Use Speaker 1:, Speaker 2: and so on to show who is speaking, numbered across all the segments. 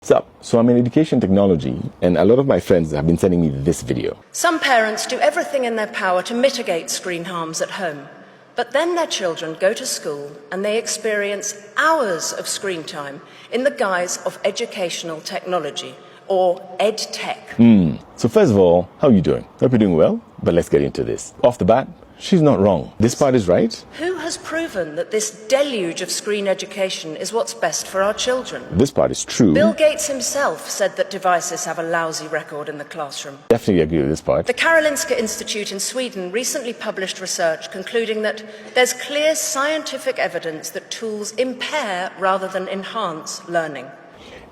Speaker 1: Sup? So I'm in education technology, and a lot of my friends have been sending me this video.
Speaker 2: Some parents do everything in their power to mitigate screen harms at home. But then their children go to school and they experience hours of screen time in the guise of educational technology, or EdTech.
Speaker 1: So first of all, how are you doing? Hope you're doing well, but let's get into this. Off the bat, she's not wrong. This part is right.
Speaker 2: Who has proven that this deluge of screen education is what's best for our children?
Speaker 1: This part is true.
Speaker 2: Bill Gates himself said that devices have a lousy record in the classroom.
Speaker 1: Definitely agree with this part.
Speaker 2: The Karolinska Institute in Sweden recently published research concluding that there's clear scientific evidence that tools impair rather than enhance learning.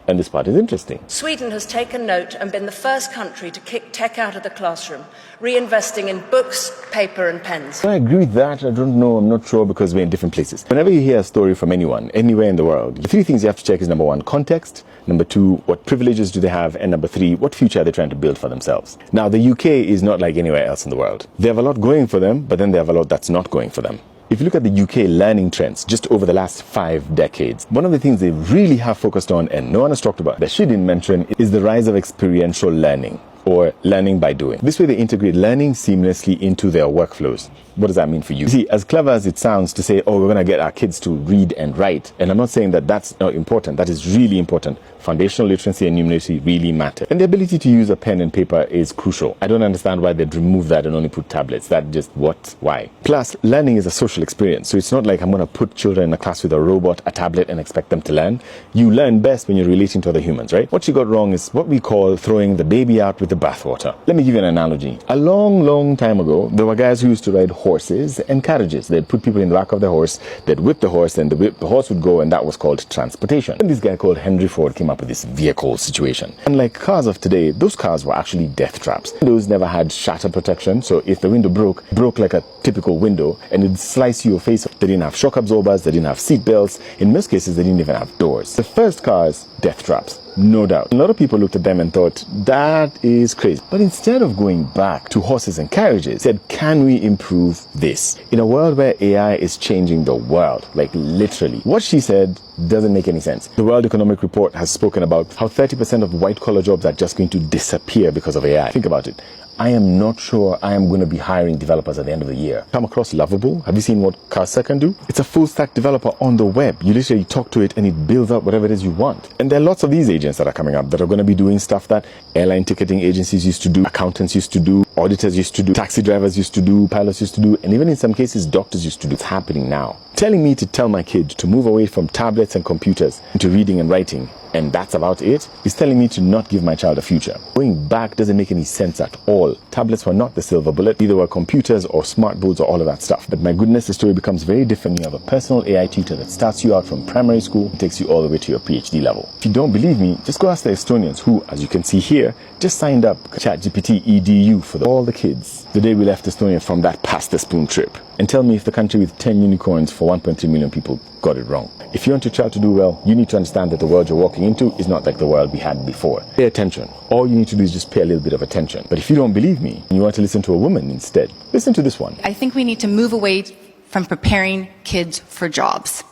Speaker 1: And this part is interesting.
Speaker 2: Sweden has taken note and been the first country to kick tech out of the classroom, reinvesting in books, paper and pens.
Speaker 1: I agree with that. I don't know. I'm not sure because we're in different places. Whenever you hear a story from anyone, anywhere in the world, the three things you have to check is number one, context. Number two, what privileges do they have? And number three, what future are they trying to build for themselves? Now, the UK is not like anywhere else in the world. They have a lot going for them, but then they have a lot that's not going for them. If you look at the UK learning trends just over the last 5 decades, one of the things they really have focused on and no one has talked about that she didn't mention is the rise of experiential learning, or learning by doing. This way they integrate learning seamlessly into their workflows. What does that mean for you? See, as clever as it sounds to say, oh, we're going to get our kids to read and write, and I'm not saying that that's not important. That is really important. Foundational literacy and numeracy really matter. And the ability to use a pen and paper is crucial. I don't understand why they'd remove that and only put tablets. That just, what? Why? Plus, learning is a social experience. So it's not like I'm going to put children in a class with a robot, a tablet, and expect them to learn. You learn best when you're relating to other humans, right? What you got wrong is what we call throwing the baby out with the bathwater. Let me give you an analogy. A long, long time ago, there were guys who used to ride horses and carriages. They'd put people in the back of the horse, they'd whip the horse, and the horse would go, and that was called transportation. And this guy called Henry Ford came up with this vehicle situation. Unlike cars of today, those cars were actually death traps. Those never had shatter protection, so if the window broke like a typical window, and it'd slice your face. They didn't have shock absorbers, they didn't have seat belts. In most cases, they didn't even have doors. The first cars, death traps. No doubt. A lot of people looked at them and thought, that is crazy. But instead of going back to horses and carriages, said, can we improve this? In a world where AI is changing the world, like literally. What she said doesn't make any sense. The World Economic Report has spoken about how 30% of white-collar jobs are just going to disappear because of AI. Think about it. I am not sure I am going to be hiring developers at the end of the year. Come across Lovable? Have you seen what Cursor can do? It's a full stack developer on the web. You literally talk to it and it builds out whatever it is you want. And there are lots of these agents that are coming up that are going to be doing stuff that airline ticketing agencies used to do, accountants used to do, auditors used to do, taxi drivers used to do, pilots used to do, and even in some cases doctors used to do. It's happening now. Telling me to tell my kid to move away from tablets and computers into reading and writing, and that's about it, is telling me to not give my child a future. Going back doesn't make any sense at all. Tablets were not the silver bullet. Either were computers or smart boards or all of that stuff. But my goodness, the story becomes very different. You have a personal AI tutor that starts you out from primary school and takes you all the way to your PhD level. If you don't believe me, just go ask the Estonians who, as you can see here, just signed up ChatGPT EDU for all the kids the day we left Estonia from that pass the spoon trip. And tell me if the country with 10 unicorns for 1.3 million people got it wrong. If you want your child to do well, you need to understand that the world you're walking into is not like the world we had before. Pay attention. All you need to do is just pay a little bit of attention. But if you don't believe me and you want to listen to a woman instead, listen to this one.
Speaker 3: I think we need to move away from preparing kids for jobs,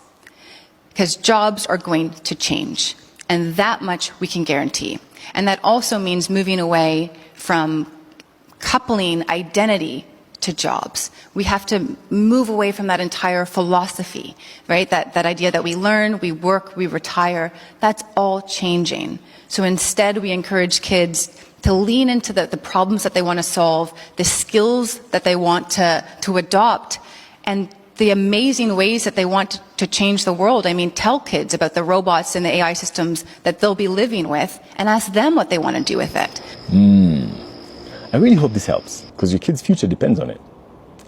Speaker 3: because jobs are going to change, and that much we can guarantee. And that also means moving away from coupling identity to jobs. We have to move away from that entire philosophy, right? That idea that we learn, we work, we retire, that's all changing. So instead we encourage kids to lean into the problems that they want to solve, the skills that they want to adopt, and the amazing ways that they want to change the world. I mean, tell kids about the robots and the AI systems that they'll be living with and ask them what they want to do with it.
Speaker 1: I really hope this helps, because your kid's future depends on it.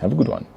Speaker 1: Have a good one.